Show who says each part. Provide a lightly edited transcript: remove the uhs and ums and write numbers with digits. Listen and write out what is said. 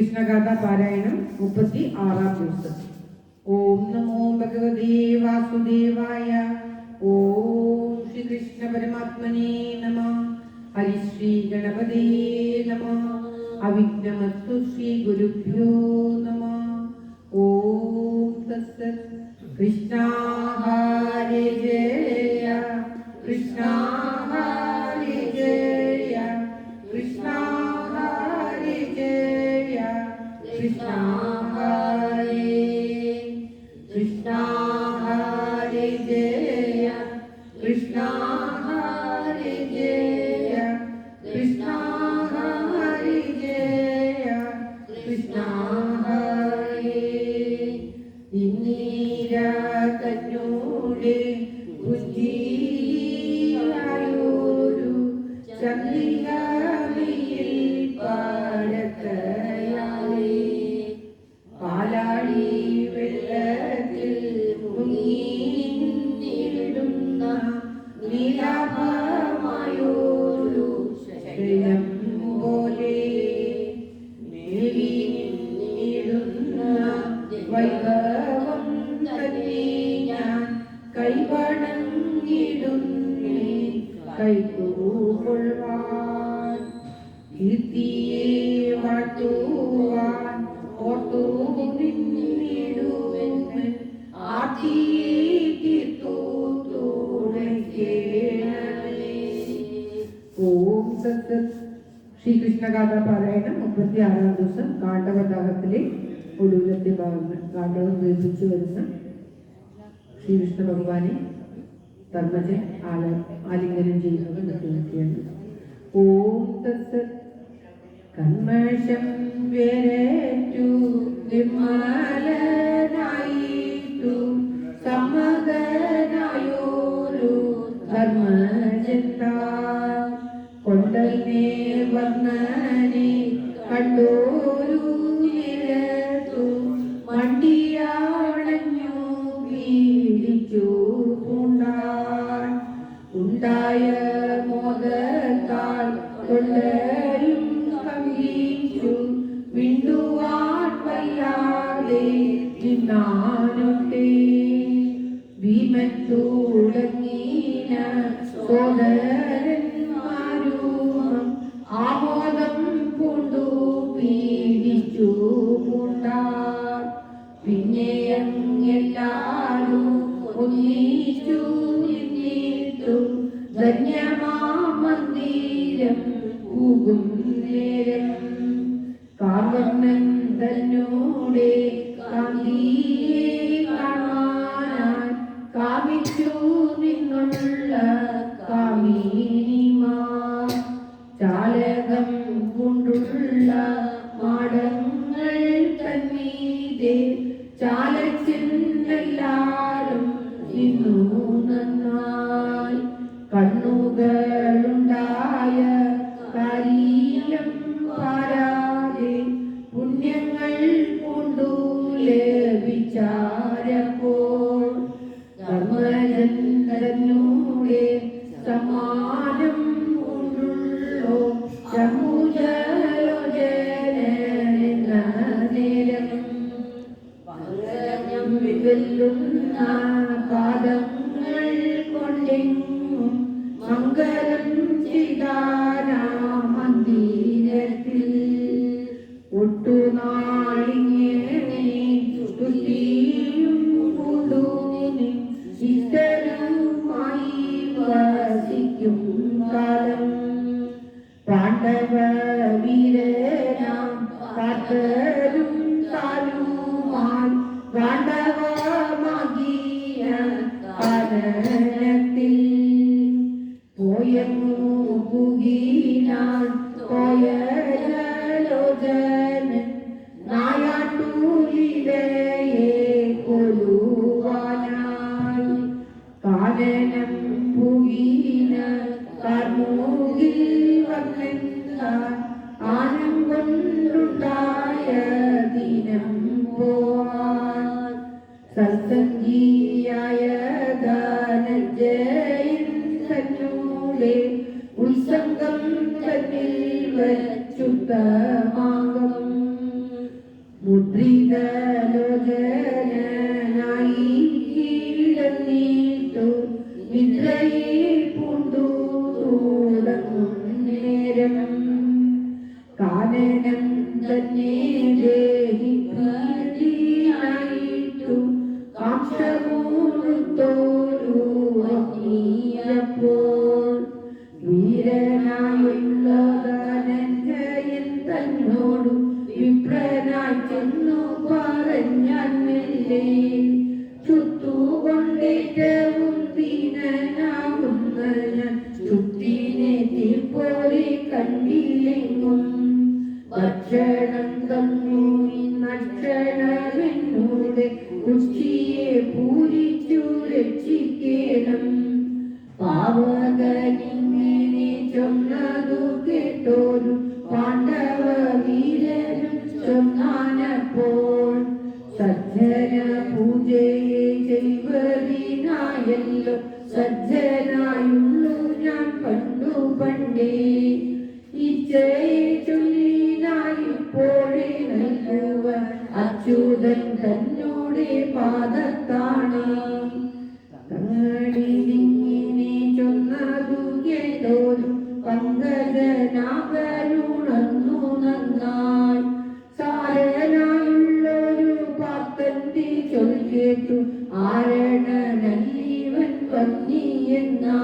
Speaker 1: ശ്രീകൃഷ്ണഗാഥ പാരായണം 36-ാം ദിവസം. ഓം നമോ ഭഗവതേ വാസുദേവായ. ഓം ശ്രീകൃഷ്ണ പരമാത്മനേ നമഃ. ഹരിശ്രീ ഗണപതേ നമഃ. അവിഘ്നമസ്തു ശ്രീ ഗുരുഭ്യോ നമഃ. ഓം തത്സത്. കൃഷ്ണ ഹരേ ജയ കൃഷ്ണ ഹരേ ജയ കൃഷ്ണ ഹരേ ജയ കൃഷ്ണ ഹരേ കൃഷ്ണ ഹരേ ജയ കൃഷ്ണ ഹരേ ജയ കൃഷ്ണ ഹരേ ജയ കൃഷ്ണ ഹരേ. ഇന്ദിര തന്നൂടെ ബുദ്ധിയായൊരു ചന്ദ്രികയിൽ പാടക്കയാലേ പാലാടി വെള്ളത്തിൽ മുങ്ങിടുന്ന നീലാഭമായൊരു ശരീരം പോലെ മേലിടുന്ന വൈഭവം തന്നെ ഞാൻ കൈവണങ്ങിടുന്നേ കൈകൊള്ളുവാൻ കീർത്തിയെ വാഴ്ത്തുവാൻ ഓർത്തു നിന്നിടുവെന്ന് ആർത്തിയെ തീർത്തു തുണയ്ക്കേണമേ. ഓം സത്. ശ്രീകൃഷ്ണഗാഥ പാരായണം 36-ാം ദിവസം. കാണ്ഡവദാഹത്തിലെ ഒടുവിലത്തെ ഭാഗങ്ങൾ. കാണ്ഡവം ദീപിച്ചു വരുന്ന ശ്രീകൃഷ്ണ ഭഗവാനെ ധർമ്മജൻ ആലിംഗനം ചെയ്യുന്നത് നിർത്തിയാണ്. ഓം തത്സത്. കന്മഷം വേരേറ്റു നിർമ്മലനായിട്ടു സമ്മതനായോരു ധർമ്മജന്താൻ കൊണ്ടൽമേ വർണ്ണനെ കണ്ടോരു നിരത്തു മണ്ടിയാണഞ്ഞു പീഡിച്ചു കൊണ്ടാൻ ഉണ്ടായ മോദത്താൽ കൊണ്ടയും കമ്പീച്ചു വിണ്ടുവാൻ വല്ലാതെ നിന്നാനൊട്ടേ ഭീമൻ തുടങ്ങീന സോദരന്മാരും ആമോദം കൊണ്ടു പീഡിച്ചു കൊണ്ടാൻ പിന്നെയും എല്ലാരും ഒന്നിച്ചു നിന്നിട്ടു ധന്യമാ മന്ദിരം പോകും നേരം കാർവർണ്ണൻ തന്നോടെ കാന്തിയെ കാണാൻ കാമിച്ചു നിന്നുള്ള കാമിനിമാർ ചാലകം കൊണ്ടുള്ള മാടങ്ങൾ തന്നീതേ ചാലച്ചെന്നെല്ലാരും നിന്നു നന്നായി കണ്ണുകളുണ്ടായ കാര്യം പാരാതെ പുണ്യങ്ങൾ കൊണ്ടു ലഭിച്ചാരപ്പോൾ ധർമ്മജൻ തന്നൂടെ സമാനം കൊണ്ടുള്ളോ ചമുജലോചന നേരം പങ്കജം വെല്ലുന്ന പാദങ്ങൾ കൊണ്ടെങ്ങും മംഗളം ചെയ്താരാമന്ദിരത്തിൽ ഒട്ടുനാളിങ്ങനെ സ്തുതിയും കൊണ്ടുനി ഇഷ്ടരുമായി വസിക്കും കാലം പാണ്ഡവ വീരനാം കാത്തരും താലുമായി പാണ്ഡവമാകിയ കാനനത്തിൽ പോയങ്ങു പുകീനാൻ പോയലോചനൻ നായാട്ടൂലിതയെ കൊല്ലുവാനായി കാനനം പുകീന കാർമൂകിൽ വന്നെന്താൻ ആനം കൊണ്ടുണ്ടായ ദിനം പോവാൻ സത്സംഗിയായ ധനഞ്ജയൻ തന്നൂടെ ഉത്സംഗം തന്നിൽ വച്ചുത്തമാകം മുദ്രിതലോചനായി കീഴന്നീട്ടു നിദ്രയിൽ പൂണ്ടു തുടങ്ങും നേരം കാനനം തന്നെ ദേഹിപ്പതിയായിട്ടു കാംക്ഷമൂർത്തോരു അഗ്നിയപ്പോൾ വീരനായുള്ള ധനഞ്ജയൻ തന്നോടു വിപ്രനായി ചെന്നു പറഞ്ഞാൻ മെല്ലെ ചുത്തുകൊണ്ടേറ്റവും ദീനനാകുന്ന ഞാൻ ചുറ്റിനെ തീർപോലെ കണ്ടില്ലെങ്കും ഭക്ഷണം തന്നു നക്ഷണമെന്നൂടെ കുഷ്ടിയെ പൂരിച്ചു രക്ഷിക്കണം പാവകനിങ്ങനെ ചൊന്നതു കേട്ടോരു പാണ്ഡവ വീരനും ചൊന്നാനപ്പോൾ സജ്ജന പൂജയെ ചെയ്വതിനായല്ലോ സജ്ജനായുള്ളു ഞാൻ പണ്ടു പണ്ടേ ഇച്ഛയെ ചൊല്ലിനായിപ്പോഴേ നൽകുക അച്യുതൻ തന്നോടെ പാദത്താണ് തങ്ങളിലിങ്ങനെ ചൊന്നതു കേട്ടോരും പങ്കജനാഭരുണന്നു നന്നായി സാരനായുള്ളൊരു പാത്തന്റെ ചൊല്ലേറ്റു ആരണനല്ലീവൻ വന്നിയെന്നാ